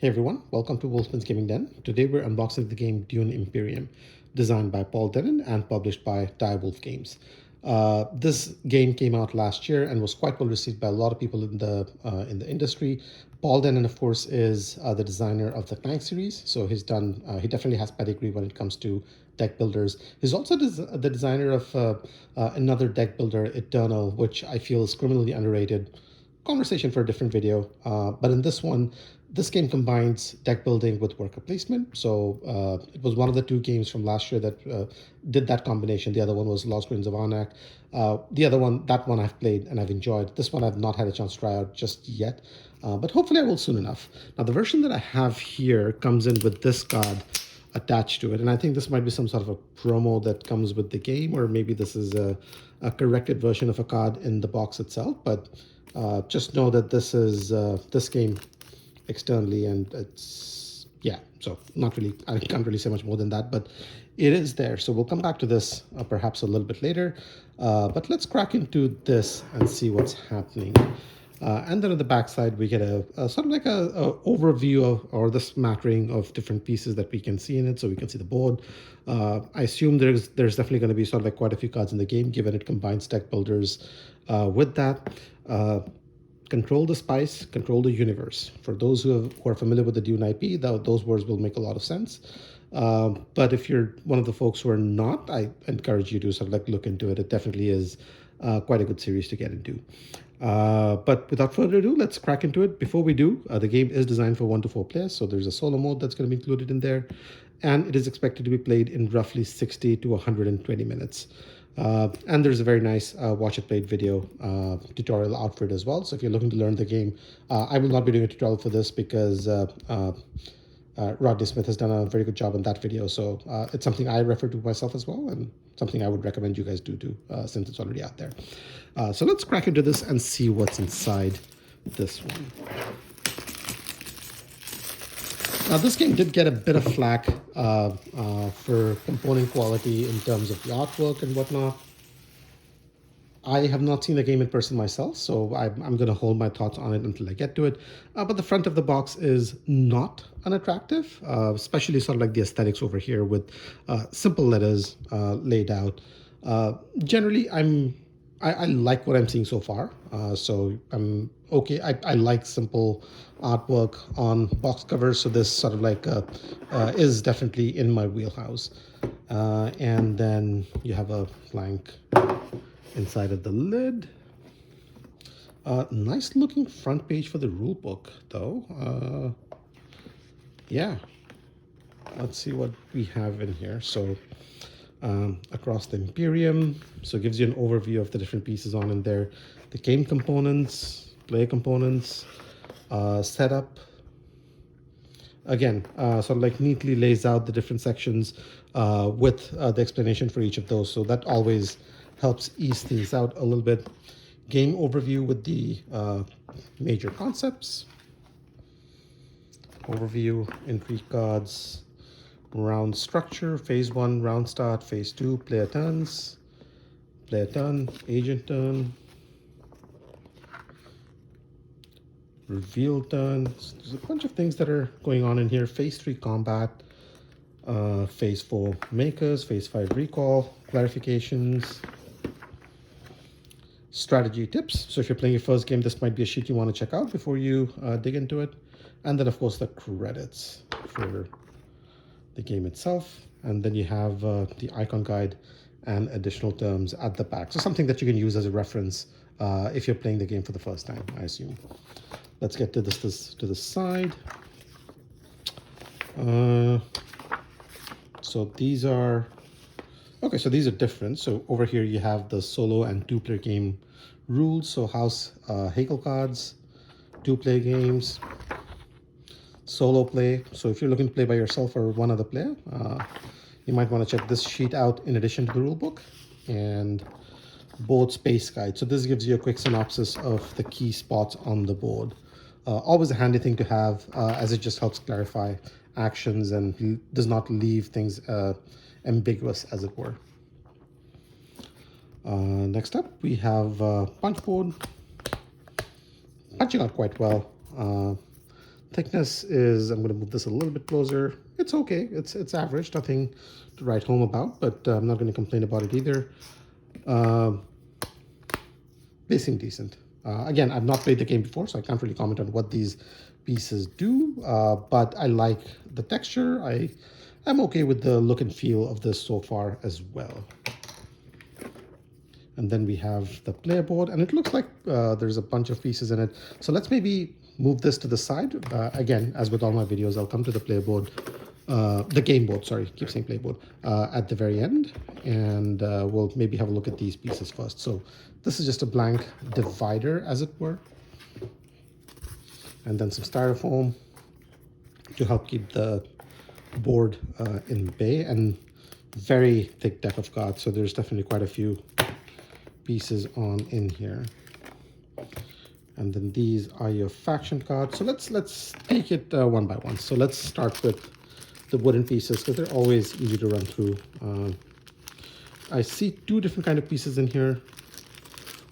Hey everyone, welcome to Wolfman's Gaming Den. Today we're unboxing the game Dune Imperium, designed by Paul Dennen and published by Direwolf Games. This game came out last year and was quite well received by a lot of people in the industry. Paul Dennen, of course, is the designer of the Clank series, so he definitely has pedigree when it comes to deck builders. He's also the designer of another deck builder, Eternal, which I feel is criminally underrated. Conversation for a different video. But in this one, this game combines deck building with worker placement. So it was one of the two games from last year that did that combination. The other one was Lost Ruins of Arnak. That one I've played and I've enjoyed. This one I've not had a chance to try out just yet, but hopefully I will soon enough. Now the version that I have here comes in with this card attached to it, and I think this might be some sort of a promo that comes with the game, or maybe this is a corrected version of a card in the box itself. But just know that this is this game externally, and it's, yeah, so not really, I can't really say much more than that, but it is there. So we'll come back to this perhaps a little bit later, but let's crack into this and see what's happening. And then on the back side, we get a sort of like a overview of, or the smattering of different pieces that we can see in it. So we can see the board. I assume there's definitely going to be sort of like quite a few cards in the game, given it combines deck builders with that. Control the spice, control the universe. For those who are familiar with the Dune IP, those words will make a lot of sense. But if you're one of the folks who are not, I encourage you to sort of like look into it. It definitely is quite a good series to get into. But without further ado, let's crack into it. Before we do, the game is designed for 1 to 4 players, so there's a solo mode that's going to be included in there, and it is expected to be played in roughly 60 to 120 minutes. And there's a very nice watch it played video tutorial out for it as well. So if you're looking to learn the game, I will not be doing a tutorial for this because Rodney Smith has done a very good job on that video. So it's something I refer to myself as well, and something I would recommend you guys do too, since it's already out there. So let's crack into this and see what's inside this one. Now, this game did get a bit of flack for component quality in terms of the artwork and whatnot. I have not seen the game in person myself, so I'm going to hold my thoughts on it until I get to it. But the front of the box is not unattractive, especially sort of like the aesthetics over here with simple letters laid out. Generally, I like what I'm seeing so far, so I'm okay. I like simple artwork on box covers, so this sort of like is definitely in my wheelhouse. And then you have a blank inside of the lid. Nice looking front page for the rule book, though. Yeah, let's see what we have in here. So across the Imperium, so it gives you an overview of the different pieces on in there, the game components, player components, setup. Again, sort of like neatly lays out the different sections with the explanation for each of those, so that always helps ease things out a little bit. Game overview with the major concepts, overview, entry cards, round structure, phase 1, round start, phase 2, player turns, player turn, agent turn, reveal turn. There's a bunch of things that are going on in here. Phase 3 combat, phase 4 makers, phase 5 recall, clarifications, strategy tips. So if you're playing your first game, this might be a sheet you want to check out before you dig into it. And then of course the credits for the game itself. And then you have the icon guide and additional terms at the back. So something that you can use as a reference if you're playing the game for the first time, I assume. Let's get to this to the side. So these are, okay, so these are different. So over here you have the solo and 2-player game rules. So house Hegel cards, 2-player games, solo play. So if you're looking to play by yourself or one other player, you might want to check this sheet out in addition to the rule book, and board space guide. So this gives you a quick synopsis of the key spots on the board. Always a handy thing to have, as it just helps clarify actions and does not leave things ambiguous, as it were. Next up, we have Punchboard. Punching out quite well. Thickness is, I'm going to move this a little bit closer. It's okay. It's average. Nothing to write home about, but I'm not going to complain about it either. Uh, they seem decent. Again, I've not played the game before, so I can't really comment on what these pieces do, but I like the texture. I'm okay with the look and feel of this so far as well. And then we have the player board, and it looks like there's a bunch of pieces in it. So let's maybe move this to the side. Again, as with all my videos, I'll come to the player board, the game board, sorry, keep saying player board, at the very end. And we'll maybe have a look at these pieces first. So this is just a blank divider, as it were. And then some styrofoam to help keep the board in bay, and very thick deck of cards. So there's definitely quite a few pieces on in here. And then these are your faction cards. So let's take it one by one. So let's start with the wooden pieces, because they're always easy to run through. I see two different kind of pieces in here.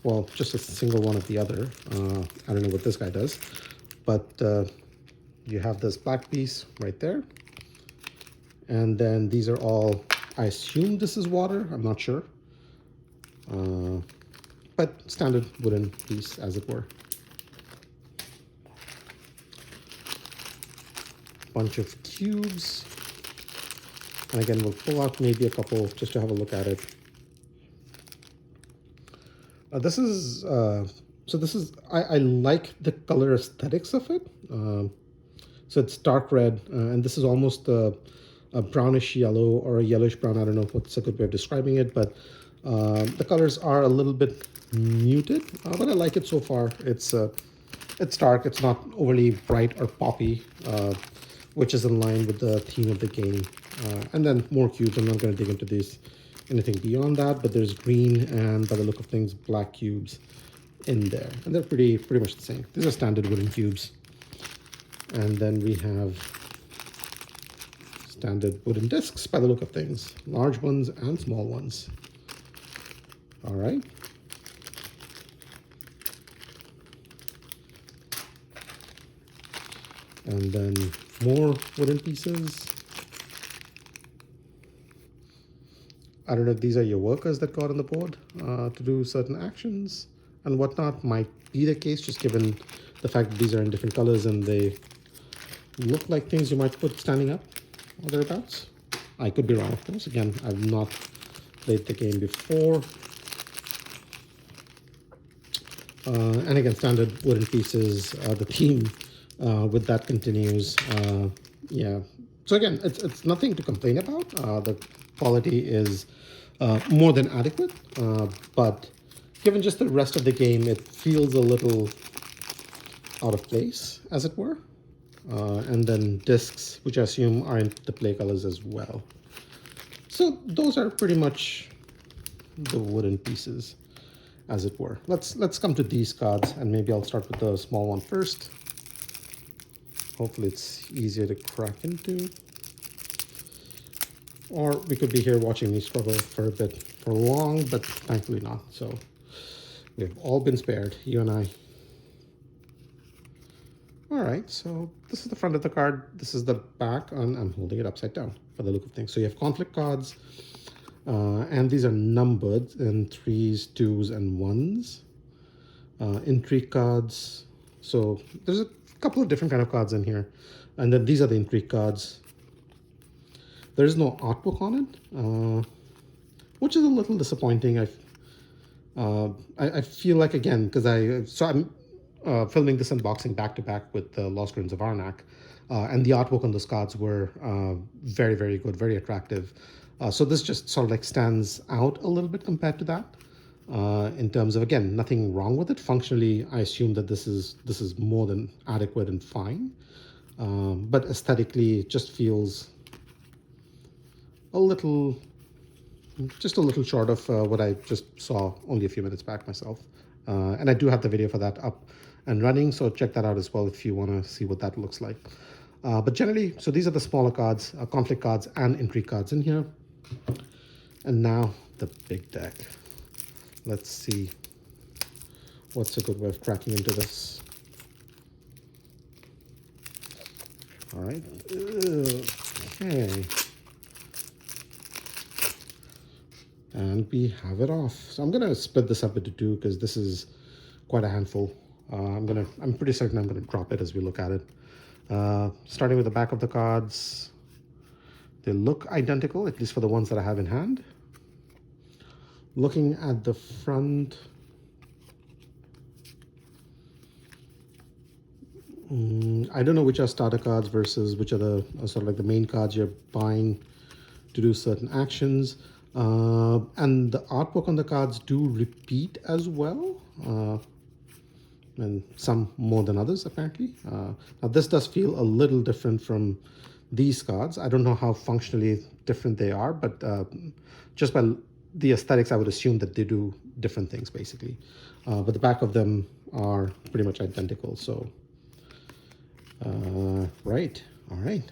Well, just a single one of the other. I don't know what this guy does, but you have this black piece right there. And then these are all, I assume this is water, I'm not sure. But standard wooden piece, as it were. Bunch of cubes. And again, we'll pull out maybe a couple just to have a look at it. This is, I like the color aesthetics of it. So it's dark red, and this is almost a brownish yellow or a yellowish brown. I don't know what's a good way of describing it, but the colors are a little bit muted, but I like it so far. It's dark. It's not overly bright or poppy, which is in line with the theme of the game. And then more cubes. I'm not going to dig into these anything beyond that, but there's green and, by the look of things, black cubes in there, and they're pretty much the same. These are standard wooden cubes. And then we have standard wooden discs, by the look of things, large ones and small ones. All right. And then more wooden pieces. I don't know if these are your workers that got on the board to do certain actions and whatnot. Might be the case, just given the fact that these are in different colors and they look like things you might put standing up or thereabouts. I could be wrong, of course. Again, I've not played the game before. And again, standard wooden pieces. The theme with that continues. Yeah. So again, it's nothing to complain about. The quality is more than adequate, but given just the rest of the game, it feels a little out of place, as it were. And then discs, which I assume are in the play colors as well. So those are pretty much the wooden pieces, as it were. Let's come to these cards, and maybe I'll start with the small one first. Hopefully it's easier to crack into. Or we could be here watching me struggle for a bit for long, but thankfully not. So we've all been spared, you and I. All right, so this is the front of the card. This is the back, and I'm holding it upside down for the look of things. So you have conflict cards, and these are numbered in 3s, 2s, and 1s. Intrigue cards. So there's a couple of different kind of cards in here. And then these are the intrigue cards. There is no artbook on it, which is a little disappointing. I feel like, again, because I'm filming this unboxing back to back with the Lost Ruins of Arnak, and the artwork on those cards were very, very good, very attractive. So this just sort of like stands out a little bit compared to that. In terms of, again, nothing wrong with it. Functionally, I assume that this is more than adequate and fine. But aesthetically, it just feels just a little short of what I just saw only a few minutes back myself. And I do have the video for that up and running, so check that out as well if you want to see what that looks like. But generally, so these are the smaller cards, conflict cards and intrigue cards in here. And now the big deck. Let's see what's a good way of cracking into this. All right. Okay. And we have it off. So I'm gonna split this up into two because this is quite a handful. I'm pretty certain I'm gonna drop it as we look at it. Starting with the back of the cards, they look identical, at least for the ones that I have in hand. Looking at the front, I don't know which are starter cards versus which are the sort of like the main cards you're buying to do certain actions. And the artwork on the cards do repeat as well, and some more than others apparently. Now this does feel a little different from these cards. I don't know how functionally different they are, but just by the aesthetics, I would assume that they do different things basically. But the back of them are pretty much identical. So, right, all right.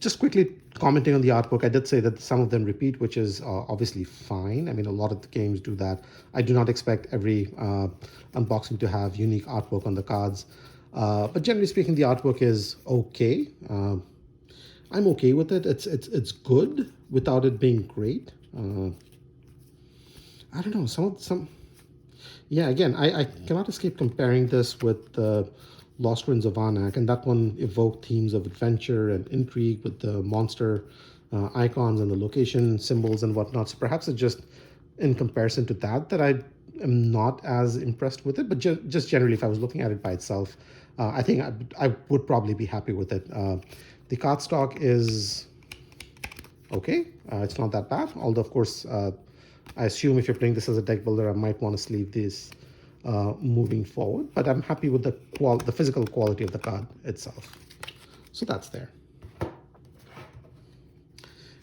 Just quickly commenting on the artwork, I did say that some of them repeat, which is obviously fine. I mean, a lot of the games do that. I do not expect every unboxing to have unique artwork on the cards. But generally speaking, the artwork is okay. I'm okay with it. It's good without it being great. I don't know. Yeah, again, I cannot escape comparing this with Lost Ruins of Arnak, and that one evoked themes of adventure and intrigue with the monster icons and the location symbols and whatnot. So perhaps it's just in comparison to that I am not as impressed with it. But just generally, if I was looking at it by itself, I think I would probably be happy with it. The cardstock is okay. It's not that bad. Although, of course, I assume if you're playing this as a deck builder, I might want to sleeve this moving forward. But I'm happy with the physical quality of the card itself. So that's there.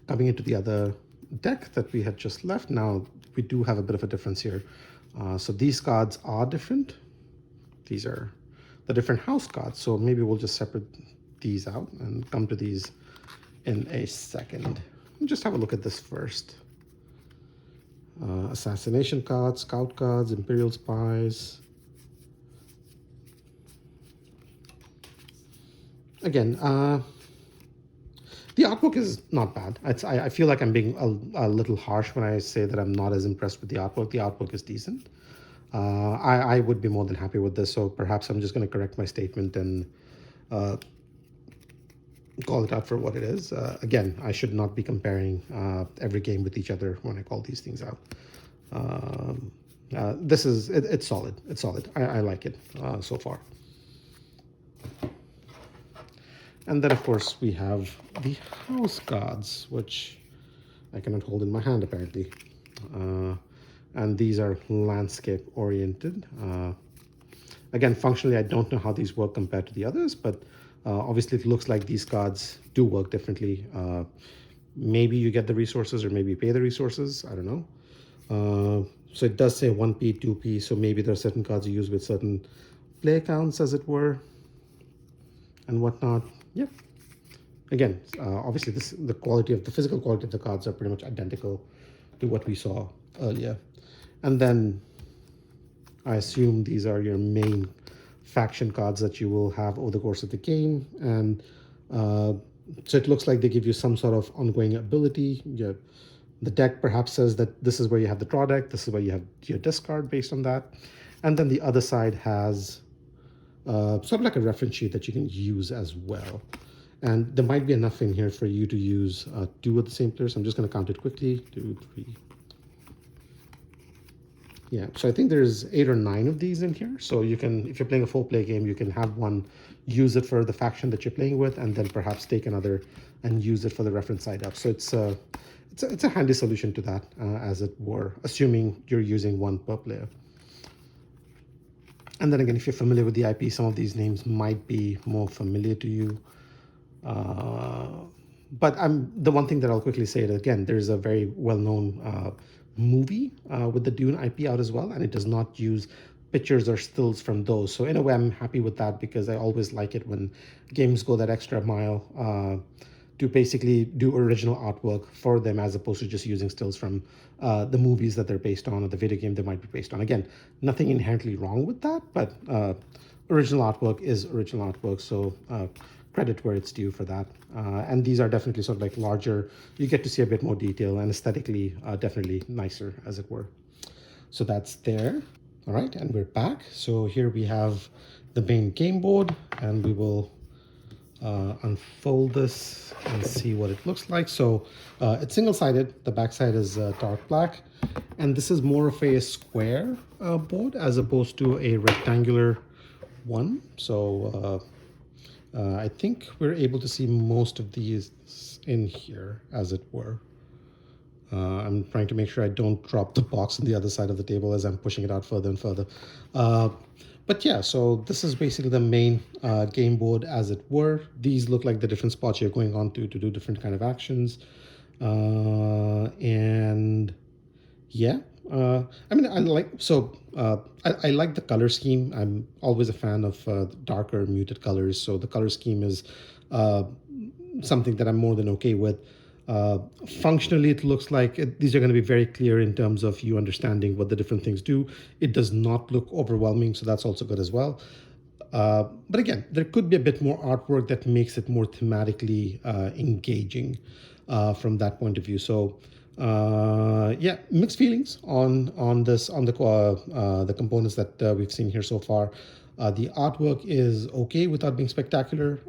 Coming into the other deck that we had just left, now we do have a bit of a difference here. So these cards are different. These are the different house cards. So maybe we'll just separate these out and come to these in a second. Just have a look at this first. Assassination cards, scout cards, Imperial spies. Again, the artwork is not bad. I feel like I'm being a little harsh when I say that I'm not as impressed with the artwork. The artwork is decent. I would be more than happy with this, so perhaps I'm just going to correct my statement and call it out for what it is. Again, I should not be comparing every game with each other when I call these things out. It's solid. It's solid. I like it so far. And then, of course, we have the house cards, which I cannot hold in my hand, apparently. And these are landscape oriented. Again, functionally, I don't know how these work compared to the others, but obviously it looks like these cards do work differently. Maybe you get the resources or maybe you pay the resources. I don't know. So it does say 1p, 2p, so maybe there are certain cards you use with certain play counts, as it were, and whatnot. Yeah. Again, obviously the physical quality of the cards are pretty much identical to what we saw earlier. And then I assume these are your main faction cards that you will have over the course of the game. And so it looks like they give you some sort of ongoing ability. The deck perhaps says that this is where you have the draw deck, this is where you have your discard based on that. And then the other side has sort of like a reference sheet that you can use as well. And there might be enough in here for you to use two of the same players. I'm just going to count it quickly. 2, 3. Yeah, so I think there's 8 or 9 of these in here. So you can, if you're playing a full play game, you can have one, use it for the faction that you're playing with, and then perhaps take another and use it for the reference side up. So it's a handy solution to that, as it were, assuming you're using one per player. And then again, if you're familiar with the IP, some of these names might be more familiar to you. But the one thing that I'll quickly say that, again, there's a very well-known movie with the Dune IP out as well, and it does not use pictures or stills from those. So in a way, I'm happy with that, because I always like it when games go that extra mile to basically do original artwork for them, as opposed to just using stills from the movies that they're based on or the video game they might be based on. Again, nothing inherently wrong with that, but original artwork is original artwork, so credit where it's due for that. And these are definitely sort of like larger. You get to see a bit more detail and aesthetically definitely nicer, as it were. So that's there. All right, and we're back. So here we have the main game board, and we will unfold this and see what it looks like. So it's single-sided. The backside is dark black, and this is more of a square board as opposed to a rectangular one. So I think we're able to see most of these in here, as it were. I'm trying to make sure I don't drop the box on the other side of the table as I'm pushing it out further and further. But yeah, so this is basically the main game board, as it were. These look like the different spots you're going on to do different kind of actions. And yeah, I mean, I like the color scheme. I'm always a fan of darker, muted colors. So the color scheme is something that I'm more than okay with. Functionally, it looks like these are going to be very clear in terms of you understanding what the different things do. It does not look overwhelming, so that's also good as well. But again, there could be a bit more artwork that makes it more thematically engaging from that point of view. So yeah, mixed feelings on the components that we've seen here so far. The artwork is okay without being spectacular.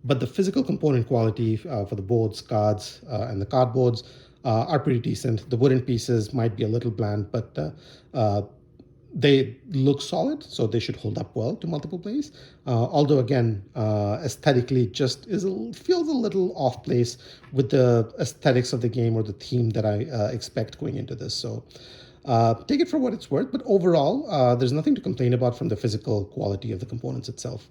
But the physical component quality for the boards, cards, and the cardboards are pretty decent. The wooden pieces might be a little bland, but they look solid, so they should hold up well to multiple plays. Although, again, aesthetically, just feels a little off place with the aesthetics of the game or the theme that I expect going into this. So take it for what it's worth. But overall, there's nothing to complain about from the physical quality of the components itself.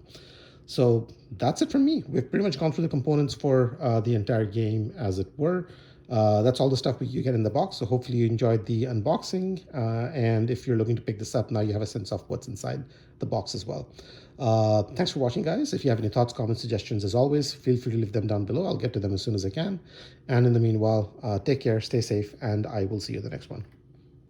So that's it from me. We've pretty much gone through the components for the entire game, as it were. That's all the stuff you get in the box. So hopefully you enjoyed the unboxing. And if you're looking to pick this up, now you have a sense of what's inside the box as well. Thanks for watching, guys. If you have any thoughts, comments, suggestions, as always, feel free to leave them down below. I'll get to them as soon as I can. And in the meanwhile, take care, stay safe, and I will see you in the next one.